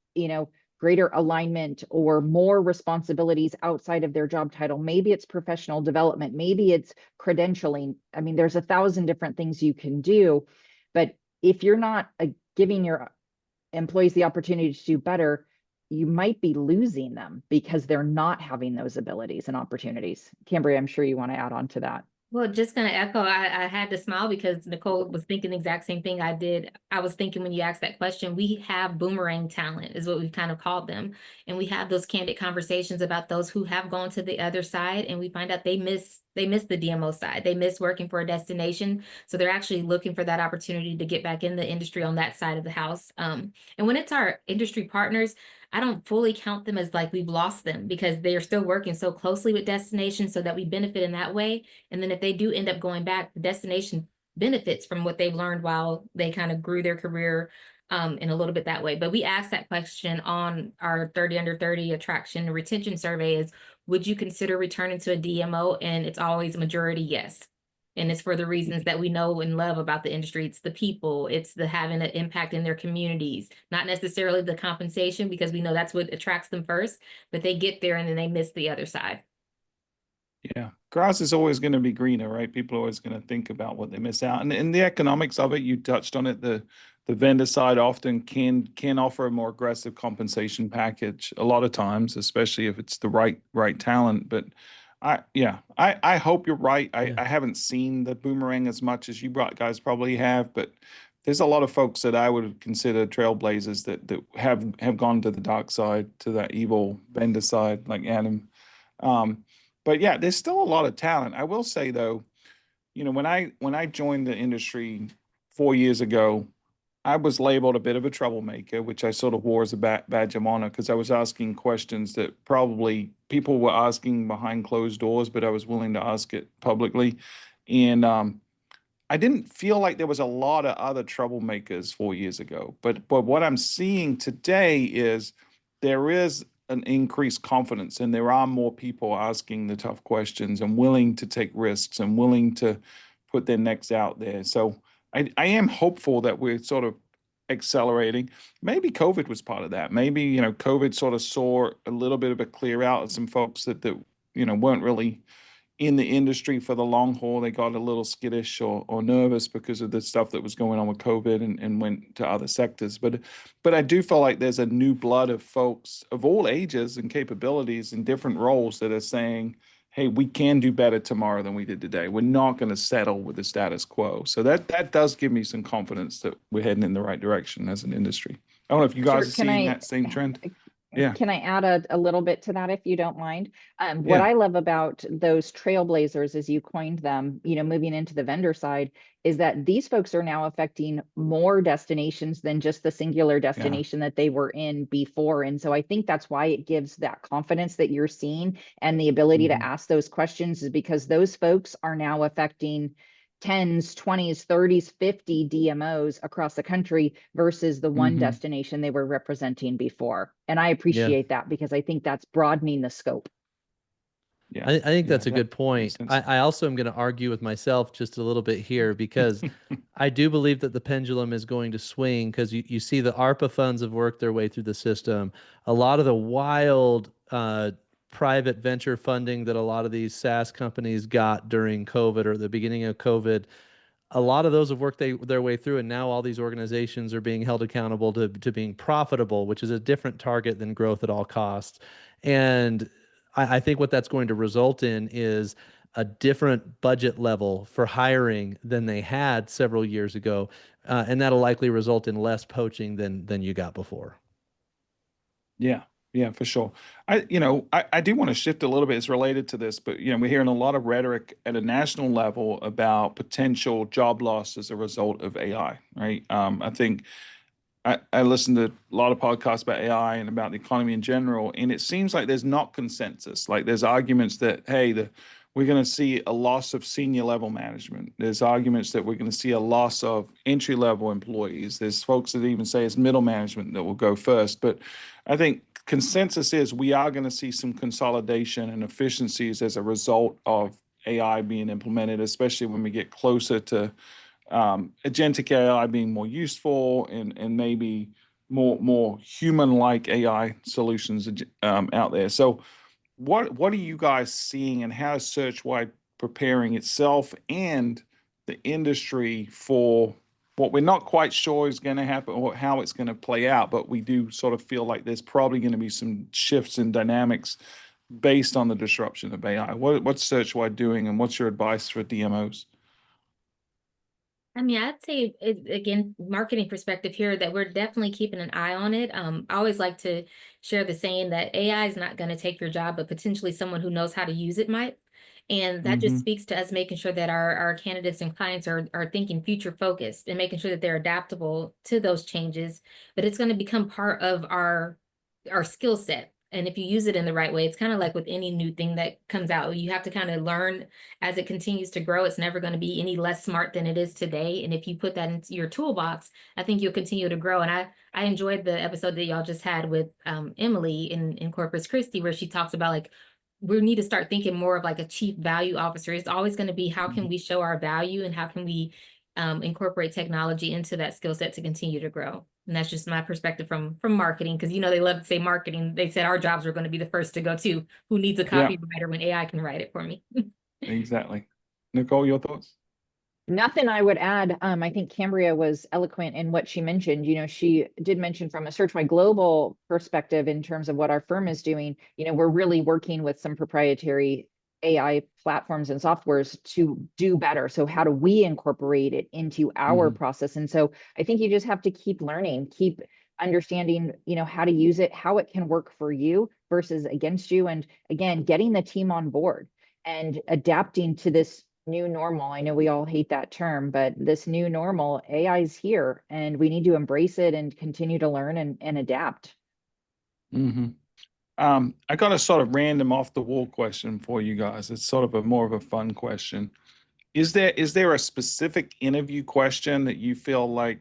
greater alignment or more responsibilities outside of their job title. Maybe it's professional development. Maybe it's credentialing. I mean, there's 1,000 different things you can do. But if you're not giving your employees the opportunity to do better, you might be losing them because they're not having those abilities and opportunities. Cambria, I'm sure you want to add on to that. Well, just going to echo, I had to smile because Nicole was thinking the exact same thing I did. I was thinking when you asked that question, we have boomerang talent is what we've kind of called them. And we have those candid conversations about those who have gone to the other side, and we find out they miss the DMO side. They miss working for a destination. So they're actually looking for that opportunity to get back in the industry on that side of the house. And when it's our industry partners, I don't fully count them as like we've lost them because they are still working so closely with destinations so that we benefit in that way. And then if they do end up going back, the destination benefits from what they've learned while they kind of grew their career in a little bit that way. But we asked that question on our 30 under 30 attraction and retention survey is, would you consider returning to a DMO? And it's always a majority yes. And it's for the reasons that we know and love about the industry. It's the people, it's the having an impact in their communities, not necessarily the compensation, because we know that's what attracts them first, but they get there and then they miss the other side. Yeah, grass is always going to be greener, right? People are always going to think about what they miss out, and the economics of it. You touched on it. The vendor side often can offer a more aggressive compensation package a lot of times, especially if it's the right talent. But I hope you're right. I haven't seen the boomerang as much as you guys probably have, but there's a lot of folks that I would consider trailblazers that have gone to the dark side, to that evil vendor side, like Adam. But yeah, there's still a lot of talent. I will say though, when I joined the industry 4 years ago, I was labeled a bit of a troublemaker, which I sort of wore as a badge of honor because I was asking questions that probably people were asking behind closed doors, but I was willing to ask it publicly. And I didn't feel like there was a lot of other troublemakers 4 years ago. But what I'm seeing today is there is an increased confidence, and there are more people asking the tough questions and willing to take risks and willing to put their necks out there. So I am hopeful that we're sort of accelerating. Maybe COVID was part of that. Maybe, COVID sort of saw a little bit of a clear out of some folks that weren't really in the industry for the long haul. They got a little skittish or nervous because of the stuff that was going on with COVID and went to other sectors. But I do feel like there's a new blood of folks of all ages and capabilities and different roles that are saying, hey, we can do better tomorrow than we did today. We're not going to settle with the status quo. So that does give me some confidence that we're heading in the right direction as an industry. I don't know if you guys are seeing that same trend. Yeah. Can I add a little bit to that if you don't mind? What I love about those trailblazers, as you coined them, moving into the vendor side, is that these folks are now affecting more destinations than just the singular destination that they were in before. And so I think that's why it gives that confidence that you're seeing and the ability to ask those questions, is because those folks are now affecting 10s, 20s, 30s, 50 DMOs across the country versus the one destination they were representing before. And I appreciate that because I think that's broadening the scope. Yeah, I think that's a good point. I also am going to argue with myself just a little bit here because I do believe that the pendulum is going to swing because you see the ARPA funds have worked their way through the system. A lot of the wild private venture funding that a lot of these SaaS companies got during COVID or the beginning of COVID, a lot of those have worked their way through, and now all these organizations are being held accountable to being profitable, which is a different target than growth at all costs. And I think what that's going to result in is a different budget level for hiring than they had several years ago, and that'll likely result in less poaching than you got before. Yeah, Yeah, for sure. I do want to shift a little bit. It's related to this, but we're hearing a lot of rhetoric at a national level about potential job loss as a result of AI, right? I think I listen to a lot of podcasts about AI and about the economy in general, and it seems like there's not consensus. Like there's arguments that, hey, we're going to see a loss of senior level management. There's arguments that we're going to see a loss of entry level employees. There's folks that even say it's middle management that will go first. But I think consensus is we are going to see some consolidation and efficiencies as a result of AI being implemented, especially when we get closer to agentic AI being more useful and maybe more human-like AI solutions out there. So what are you guys seeing, and how is SearchWide preparing itself and the industry for what we're not quite sure is going to happen or how it's going to play out, but we do sort of feel like there's probably going to be some shifts in dynamics based on the disruption of AI. What's SearchWide doing, and what's your advice for DMOs? I mean, I'd say again, marketing perspective here, that we're definitely keeping an eye on it. I always like to share the saying that AI is not going to take your job, but potentially someone who knows how to use it might. And that just speaks to us making sure that our candidates and clients are thinking future focused and making sure that they're adaptable to those changes. But it's going to become part of our skill set. And if you use it in the right way, it's kind of like with any new thing that comes out, you have to kind of learn as it continues to grow. It's never going to be any less smart than it is today. And if you put that into your toolbox, I think you'll continue to grow. And I enjoyed the episode that y'all just had with Emily in Corpus Christi, where she talks about like, we need to start thinking more of like a chief value officer. It's always going to be, how can we show our value, and how can we incorporate technology into that skill set to continue to grow. And that's just my perspective from marketing, because they love to say marketing. They said our jobs are going to be the first to go to. Who needs a copywriter when AI can write it for me? Exactly. Nicole, your thoughts? Nothing I would add. I think Cambria was eloquent in what she mentioned. She did mention from a SearchWide global perspective in terms of what our firm is doing. We're really working with some proprietary AI platforms and softwares to do better. So how do we incorporate it into our process? And so I think you just have to keep learning, keep understanding, how to use it, how it can work for you versus against you. And again, getting the team on board and adapting to this new normal. I know we all hate that term, but this new normal, AI is here, and we need to embrace it and continue to learn and adapt. I got a sort of random off the wall question for you guys. It's sort of more of a fun question. Is there a specific interview question that you feel like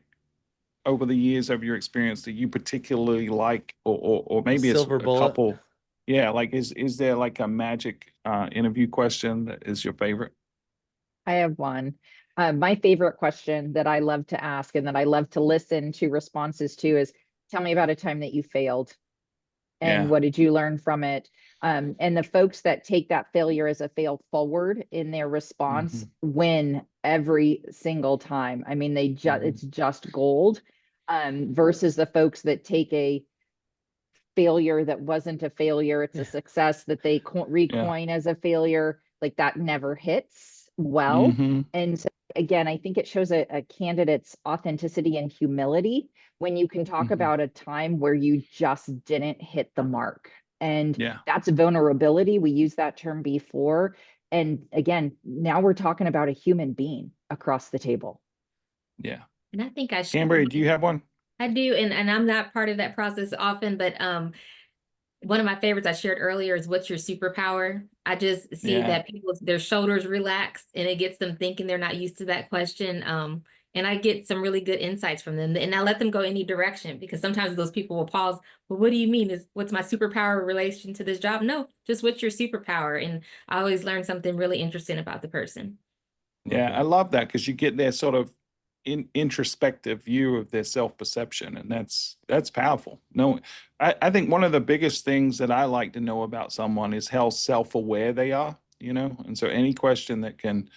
over the years of your experience that you particularly like, or maybe it's Silver a bullet. couple? Yeah, like is there like a magic interview question that is your favorite? I have one. My favorite question that I love to ask and that I love to listen to responses to is, tell me about a time that you failed and what did you learn from it? And the folks that take that failure as a fail forward in their response win every single time. I mean, it's just gold, versus the folks that take a failure that wasn't a failure, it's a success that they recoin as a failure. Like that never hits well. And so again, I think it shows a candidate's authenticity and humility when you can talk about a time where you just didn't hit the mark. And that's a vulnerability. We used that term before. And again, now we're talking about a human being across the table. Yeah. And I think Cambria, do you have one? I do, and I'm not part of that process often, but one of my favorites I shared earlier is, what's your superpower? I just see that their shoulders relax, and it gets them thinking. They're not used to that question. And I get some really good insights from them, and I let them go any direction, because sometimes those people will pause. Well, what do you mean? What's my superpower in relation to this job? No, just what's your superpower? And I always learn something really interesting about the person. Yeah, I love that, because you get their sort of introspective view of their self-perception, and that's powerful. No, I think one of the biggest things that I like to know about someone is how self-aware they are, and so any question that can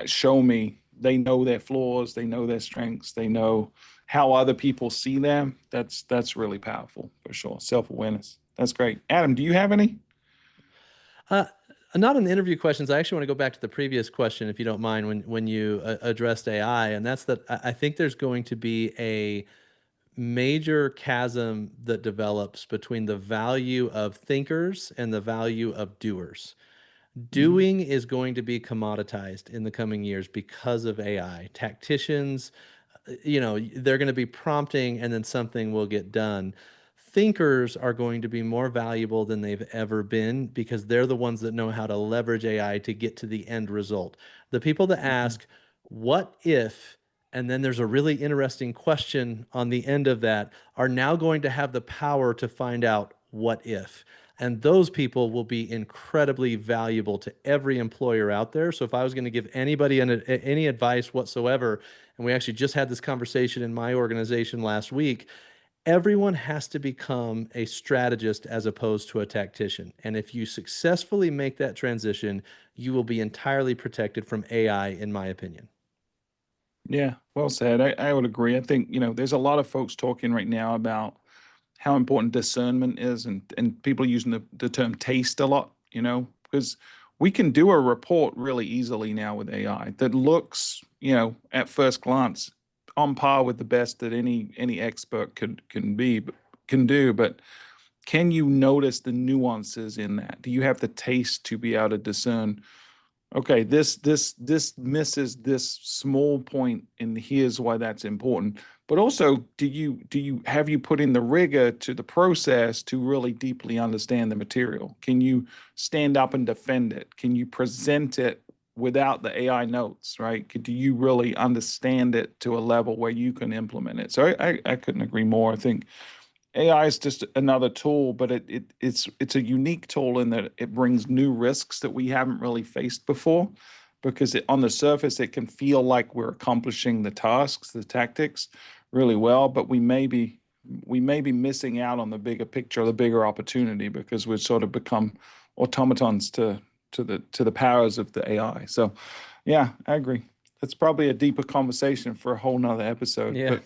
show me they know their flaws, they know their strengths, they know how other people see them, that's really powerful for sure. Self-awareness. That's great. Adam, do you have any? Not in the interview questions. I actually want to go back to the previous question, if you don't mind, when you addressed AI, and that's that I think there's going to be a major chasm that develops between the value of thinkers and the value of doers. Doing is going to be commoditized in the coming years because of AI. Tacticians, they're going to be prompting and then something will get done. Thinkers are going to be more valuable than they've ever been because they're the ones that know how to leverage AI to get to the end result. The people that ask, what if, and then there's a really interesting question on the end of that, are now going to have the power to find out what if. And those people will be incredibly valuable to every employer out there. So if I was going to give anybody any advice whatsoever, and we actually just had this conversation in my organization last week, everyone has to become a strategist as opposed to a tactician. And if you successfully make that transition, you will be entirely protected from AI, in my opinion. Yeah, well said. I would agree. I think, there's a lot of folks talking right now about how important discernment is, and people using the term taste a lot, because we can do a report really easily now with AI that looks, at first glance on par with the best that any expert can do. But can you notice the nuances in that? Do you have the taste to be able to discern, okay, this misses this small point, and here's why that's important. But also, do you put in the rigor to the process to really deeply understand the material? Can you stand up and defend it? Can you present it without the AI notes, right? Do you really understand it to a level where you can implement it? So I couldn't agree more. I think AI is just another tool, but it's a unique tool in that it brings new risks that we haven't really faced before, because on the surface it can feel like we're accomplishing the tasks, the tactics really well, but we may be missing out on the bigger picture, the bigger opportunity, because we've sort of become automatons to the powers of the AI. So yeah, I agree. That's probably a deeper conversation for a whole nother episode. Yeah. But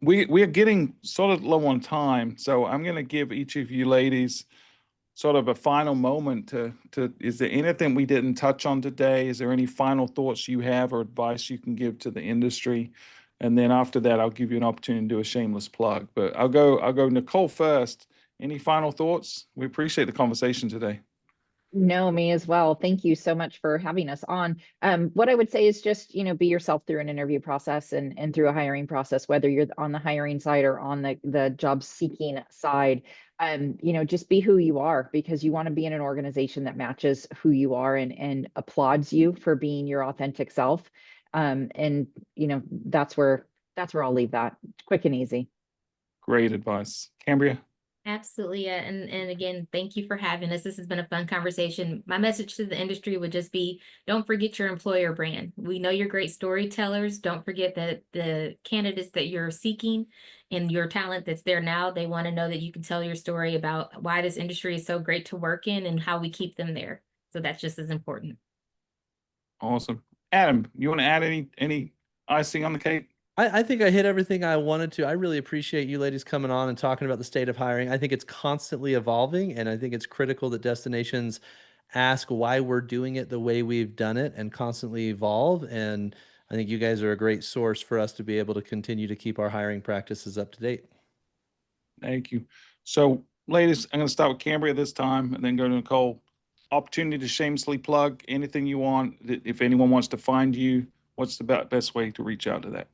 we are getting sort of low on time, so I'm going to give each of you ladies sort of a final moment to is there anything we didn't touch on today? Is there any final thoughts you have or advice you can give to the industry? And then after that, I'll give you an opportunity to do a shameless plug. But I'll go Nicole first. Any final thoughts? We appreciate the conversation today. No, me as well. Thank you so much for having us on. What I would say is just, be yourself through an interview process and through a hiring process, whether you're on the hiring side or on the job seeking side. Just be who you are, because you want to be in an organization that matches who you are and applauds you for being your authentic self. That's where I'll leave that. Quick and easy. Great advice. Cambria? Absolutely. Yeah. And again, thank you for having us. This has been a fun conversation. My message to the industry would just be, don't forget your employer brand. We know you're great storytellers. Don't forget that the candidates that you're seeking and your talent that's there now, they want to know that you can tell your story about why this industry is so great to work in and how we keep them there. So that's just as important. Awesome. Adam, you want to add any icing on the cake? I think I hit everything I wanted to. I really appreciate you ladies coming on and talking about the state of hiring. I think it's constantly evolving, and I think it's critical that destinations ask why we're doing it the way we've done it and constantly evolve. And I think you guys are a great source for us to be able to continue to keep our hiring practices up to date. Thank you. So, ladies, I'm going to start with Cambria this time and then go to Nicole. Opportunity to shamelessly plug anything you want. If anyone wants to find you, what's the best way to reach out to that?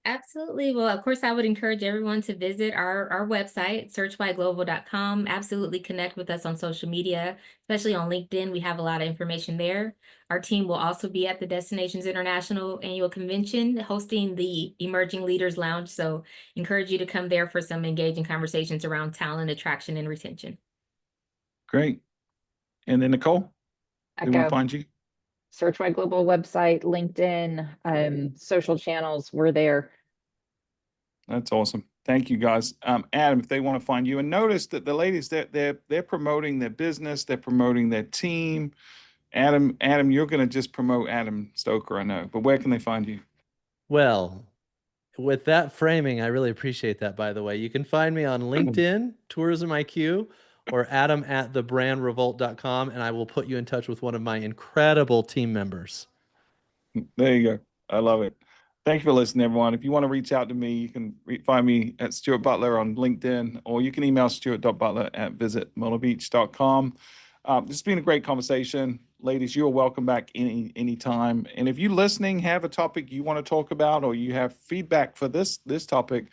Absolutely. Well, of course, I would encourage everyone to visit our website, searchwideglobal.com. Absolutely connect with us on social media, especially on LinkedIn. We have a lot of information there. Our team will also be at the Destinations International Annual Convention hosting the Emerging Leaders Lounge. So encourage you to come there for some engaging conversations around talent attraction and retention. Great. And then Nicole, we want to find you? SearchWide Global website, LinkedIn, social channels, we're there. That's awesome. Thank you, guys. Adam, if they want to find you, and notice that the ladies they're promoting their business, they're promoting their team. Adam, you're going to just promote Adam Stoker, I know, but where can they find you? Well, with that framing, I really appreciate that, by the way. You can find me on LinkedIn, Tourism IQ, or adam@thebrandrevolt.com, and I will put you in touch with one of my incredible team members. There you go. I love it. Thank you for listening, everyone. If you want to reach out to me, you can find me at Stuart Butler on LinkedIn, or you can email stuart.butler@visitmyrtlebeach.com. This has been a great conversation. Ladies, you are welcome back anytime. And if you listening have a topic you want to talk about, or you have feedback for this topic,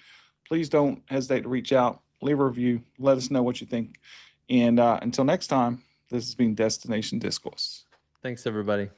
please don't hesitate to reach out, leave a review, let us know what you think. And until next time, this has been Destination Discourse. Thanks, everybody.